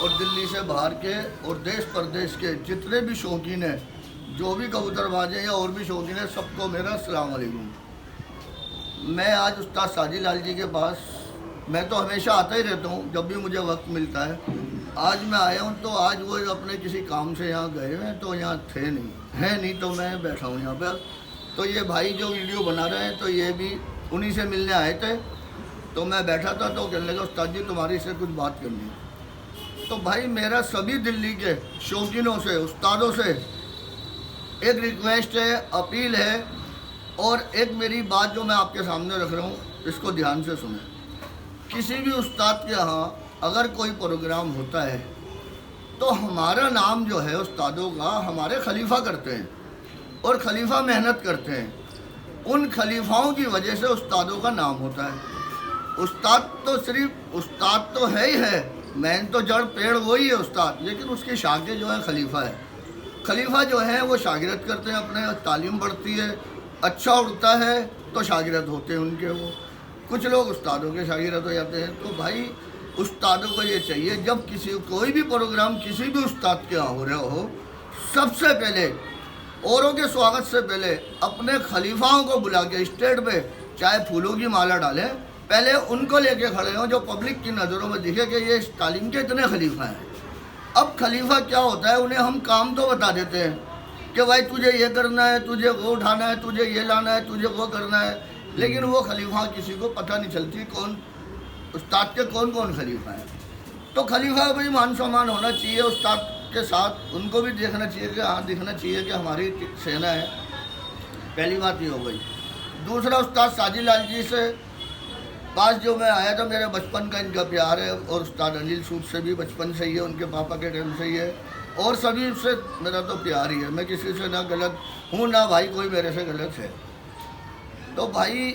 और दिल्ली से बाहर के और देश प्रदेश के जितने भी शौकीन हैं, जो भी कबूतरबाज हैं या और भी शौकीन हैं, सबको मेरा अस्सलाम वालेकुम। मैं आज उस्ताद साजिद लाल जी के पास, मैं तो हमेशा आता ही रहता हूँ जब भी मुझे वक्त मिलता है। आज मैं आया हूँ तो आज वो अपने किसी काम से यहाँ गए हैं तो यहाँ थे नहीं तो मैं बैठा हूँ यहाँ पर। तो ये भाई जो वीडियो बना रहे हैं तो ये भी उन्हीं से मिलने आए थे। तो मैं बैठा था तो कहने लगा उस्ताद जी तुम्हारी से कुछ बात करनी है। तो भाई मेरा सभी दिल्ली के शौकीनों से, उस्तादों से एक रिक्वेस्ट है, अपील है और एक मेरी बात जो मैं आपके सामने रख रहा हूँ, इसको ध्यान से सुने। किसी भी उस्ताद के यहाँ अगर कोई प्रोग्राम होता है तो हमारा नाम जो है उस्तादों का हमारे खलीफा करते हैं और खलीफा मेहनत करते हैं। उन खलीफाओं की वजह से उस्तादों का नाम होता है। उस्ताद तो सिर्फ उस्ताद तो है ही है, मैन तो जड़ पेड़ वही है उस्ताद, लेकिन उसके शागिर्द जो है खलीफा है। खलीफा जो है वो शागिर्द करते हैं, अपने तालीम बढ़ती है, अच्छा उड़ता है तो शागिर्द होते हैं उनके। वो कुछ लोग उस्तादों के शागिर्द हो जाते हैं। तो भाई उस्तादों को ये चाहिए, जब कोई भी प्रोग्राम किसी भी उस्ताद के यहाँ हो रहा हो, सबसे पहले औरों के स्वागत से पहले अपने खलीफाओं को बुला के स्टेज पे चाहे फूलों की माला डालें, पहले उनको लेके खड़े हों जो पब्लिक की नज़रों में दिखे कि ये इस तालीम के इतने खलीफा हैं। अब खलीफा क्या होता है, उन्हें हम काम तो बता देते हैं कि भाई तुझे ये करना है, तुझे वो उठाना है, तुझे ये लाना है, तुझे वो करना है, लेकिन वो खलीफा किसी को पता नहीं चलती कौन उस्ताद के कौन कौन खलीफा है। तो खलीफा का भी मान सम्मान होना चाहिए उस्ताद के साथ, उनको भी देखना चाहिए कि हाँ दिखना चाहिए कि हमारी सेना है। पहली बात ये हो गई। दूसरा, उस्ताद साजिद लाल जी से पास जो मैं आया था, मेरे बचपन का इनका प्यार है और उस्ताद अनिल सूद से भी बचपन से ही है, उनके पापा के टाइम से ही है और सभी से मेरा तो प्यार ही है। मैं किसी से ना गलत हूँ ना भाई कोई मेरे से गलत है। तो भाई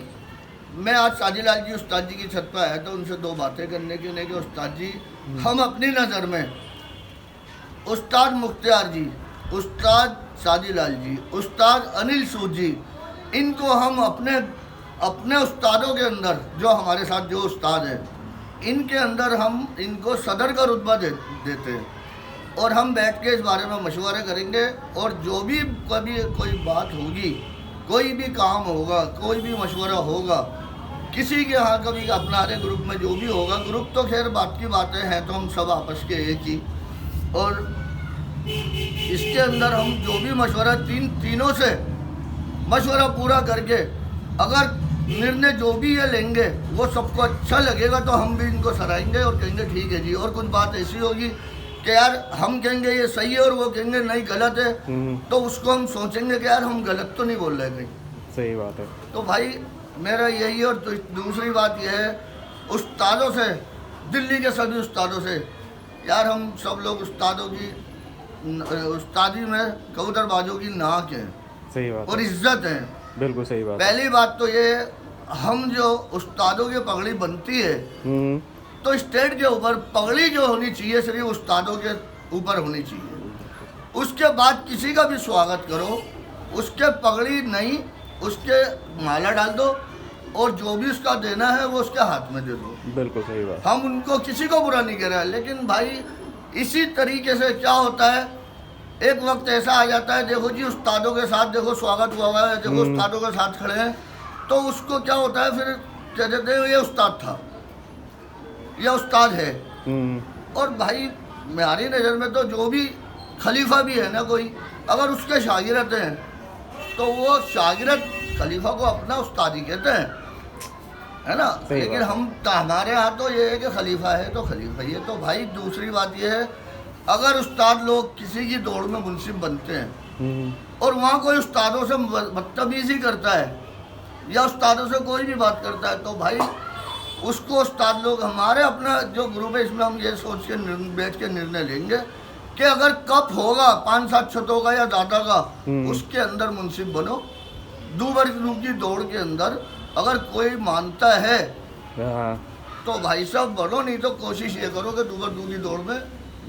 मैं आज साजिद लाल जी उस्ताद जी की छत पर आया था उनसे दो बातें करने के लिए कि उस्ताद जी, हम अपनी नज़र में उस्ताद मुख्तियार जी, उस्ताद साजिद लाल जी, उस्ताद अनिल सूद जी, इनको हम अपने उस्तादों के अंदर जो हमारे साथ जो उस्ताद हैं, इनके अंदर हम इनको सदर का रुतबा देते हैं और हम बैठ के इस बारे में मशवरे करेंगे। और जो भी कभी कोई बात होगी, कोई भी काम होगा, कोई भी मशवरा होगा, किसी के यहाँ कभी अपना ग्रुप में जो भी होगा, ग्रुप तो खैर बात की बातें हैं तो हम सब आपस के एक ही, और इसके अंदर हम जो भी मशवरा तीनों से मशवरा पूरा करके अगर निर्णय जो भी ये लेंगे वो सबको अच्छा लगेगा तो हम भी इनको सराहेंगे और कहेंगे ठीक है जी। और कुछ बात ऐसी होगी कि यार हम कहेंगे ये सही है और वो कहेंगे नहीं गलत है, तो उसको हम सोचेंगे कि यार हम गलत तो नहीं बोल रहे कहीं। सही बात है। तो भाई मेरा यही है। और दूसरी बात यह है, उस्तादों से, दिल्ली के सभी उस्तादों से, यार हम सब लोग उस्तादों की उस्तादी में कबूतरबाजों की नाक है, सही बात और इज्जत है। बिल्कुल सही बात। पहली बात तो ये, हम जो उस्तादों की पगड़ी बनती है तो स्टेट के ऊपर पगड़ी जो होनी चाहिए सिर्फ उस्तादों के ऊपर होनी चाहिए। उसके बाद किसी का भी स्वागत करो, उसके पगड़ी नहीं, उसके माला डाल दो और जो भी उसका देना है वो उसके हाथ में दे दो। बिल्कुल सही बात। हम उनको किसी को बुरा नहीं कह रहे हैं, लेकिन भाई इसी तरीके से क्या होता है, एक वक्त ऐसा आ जाता है, देखो जी उस्तादों के साथ देखो स्वागत हुआ है, देखो उस्तादों के साथ खड़े हैं, तो उसको क्या होता है फिर कह देते हैं ये उस्ताद था, यह उस्ताद है। और भाई मेरी नज़र में तो जो भी खलीफा भी है ना कोई, अगर उसके शागिर्द हैं तो वो शागिर्द खलीफा को अपना उस्ताद ही कहते हैं, है ना। लेकिन हमारे यहाँ तो ये है कि खलीफा है तो खलीफा ही है। तो भाई दूसरी बात ये है, अगर उस्ताद लोग किसी की दौड़ में मुंसिफ बनते हैं और वहाँ कोई उस्तादों से बदतमीजी करता है या उस्तादों से कोई भी बात करता है, तो भाई उसको उस्ताद लोग, हमारे अपना जो ग्रुप है इसमें हम ये सोच के बैठ के निर्णय लेंगे कि अगर कप होगा 5-7 छतों का या ज़्यादा का, उसके अंदर मुंसिफ बनो। दूबर की दौड़ के अंदर अगर कोई मानता है तो भाई साहब बनो, नहीं तो कोशिश ये करो कि दूबर की दौड़ में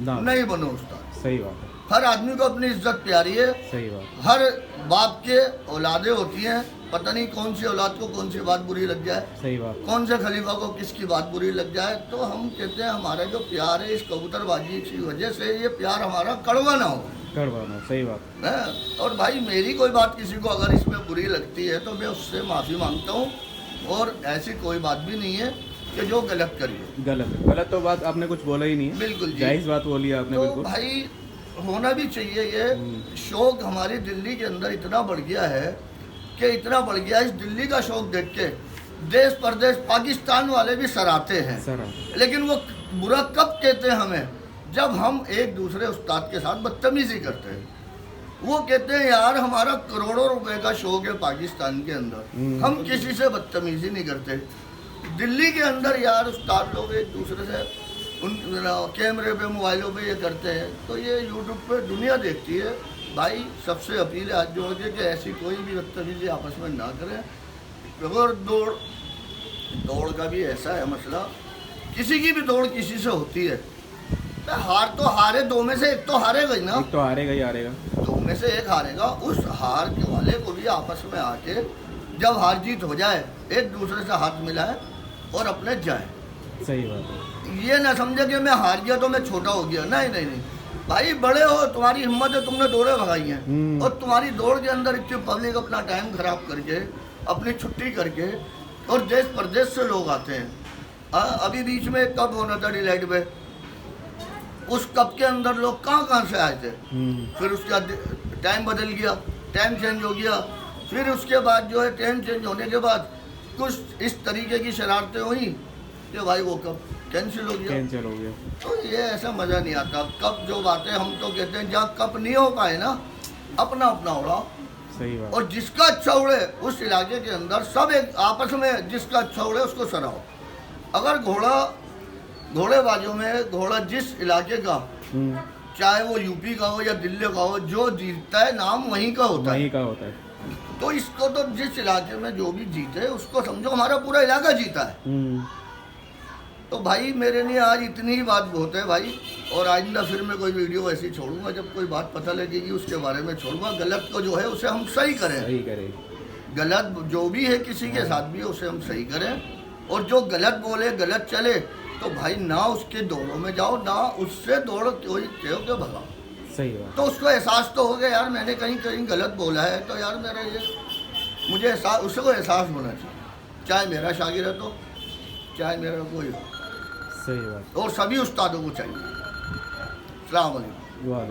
नहीं बनो उस्ताद। सही बात है। हर आदमी को अपनी इज्जत प्यारी है। सही बात। हर बाप के औलादे होती हैं, पता नहीं कौन सी औलाद को कौन सी बात बुरी लग जाए, सही बात। कौन से खलीफा को किसकी बात बुरी लग जाए। तो हम कहते हैं हमारा जो प्यार है इस कबूतरबाजी की वजह से ये प्यार हमारा कड़वा ना हो। करवाना, सही बात। है। और भाई मेरी कोई बात किसी को अगर इसमें बुरी लगती है तो मैं उससे माफ़ी मांगता हूँ, और ऐसी कोई बात भी नहीं है कि जो गलत करिए। गलत तो बात आपने कुछ बोला ही नहीं है, बिल्कुल जी। जायज़ बात बोली है आपने तो बिल्कुल। भाई होना भी चाहिए। ये शौक हमारी दिल्ली के अंदर इतना बढ़ गया है कि इतना बढ़ गया, इस दिल्ली का शौक देख के देश परदेश पाकिस्तान वाले भी सराहते हैं। सर लेकिन वो बुरा कब कहते हैं हमें, जब हम एक दूसरे उस्ताद के साथ बदतमीजी करते हैं। वो कहते हैं यार हमारा करोड़ों रुपए का शौक है पाकिस्तान के अंदर, हम किसी से बदतमीजी नहीं करते। दिल्ली के अंदर यार उस्ताद लोग एक दूसरे से उन कैमरे पे मोबाइलों पे ये करते हैं, तो ये यूट्यूब पे दुनिया देखती है। भाई सबसे अपील है आज जो है कि ऐसी कोई भी बदतमीजी आपस में ना करें। और दौड़ का भी ऐसा है मसला, किसी की भी दौड़ किसी से होती है, तो हार तो हारे, दो में से एक तो हारेगा ही ना, एक तो हारेगा ही हारेगा। दो में से एक हारेगा। उस हार के वाले को भी आपस में आके जब हार जीत हो जाए एक दूसरे से हाथ मिलाए और अपने जाए। सही बात है। ये ना समझे कि मैं हार गया तो मैं छोटा हो गया, नहीं नहीं नहीं भाई, बड़े हो, तुम्हारी हिम्मत है, तुमने दौड़े भगाई हैं, और तुम्हारी दौड़ के अंदर इतनी पब्लिक अपना टाइम खराब करके अपनी छुट्टी करके और देश प्रदेश से लोग आते हैं। अभी बीच में एक कप होना था डिलाइट पे, उस कप के अंदर लोग कहाँ से आए थे। फिर उसका टाइम बदल गया, टाइम चेंज हो गया, फिर उसके बाद जो है टाइम चेंज होने के बाद कुछ इस तरीके की शरारतें हुई कि भाई वो कप कैंसिल हो गया। तो ये ऐसा मज़ा नहीं आता। कप जो बातें हम तो कहते हैं जहाँ कप नहीं हो पाए ना, अपना अपना उड़ाओ। सही बात। और जिसका अच्छा उड़े उस इलाके के अंदर सब एक आपस में जिसका अच्छा उड़े उसको सराहो। अगर घोड़ेबाजों में घोड़ा जिस इलाके का, चाहे वो यूपी का हो या दिल्ली का हो, जो जीतता है नाम वहीं का होता है। तो इसको तो जिस इलाके में जो भी जीते उसको समझो हमारा पूरा इलाका जीता है। तो भाई मेरे लिए आज इतनी ही बात बहुत है भाई, और आइंदा फिर मैं कोई वीडियो ऐसी छोड़ूंगा जब कोई बात पता लगेगी उसके बारे में छोड़ूंगा। गलत को जो है उसे हम सही करें, गलत जो भी है किसी के साथ भी उसे हम सही करें, और जो गलत बोले गलत चले तो भाई ना उसके दौड़ों में जाओ, ना उससे दौड़ कोई कहो के भगाओ। सही बात। तो उसको एहसास तो हो गया यार मैंने कहीं गलत बोला है, तो यार मेरा ये मुझे एहसास, उसको एहसास होना चाहिए, चाहे मेरा शागिर है तो चाहे मेरा कोई हो। सही बात। और सभी उस्तादों को चाहिए। अस्सलाम वालेकुम। वाह।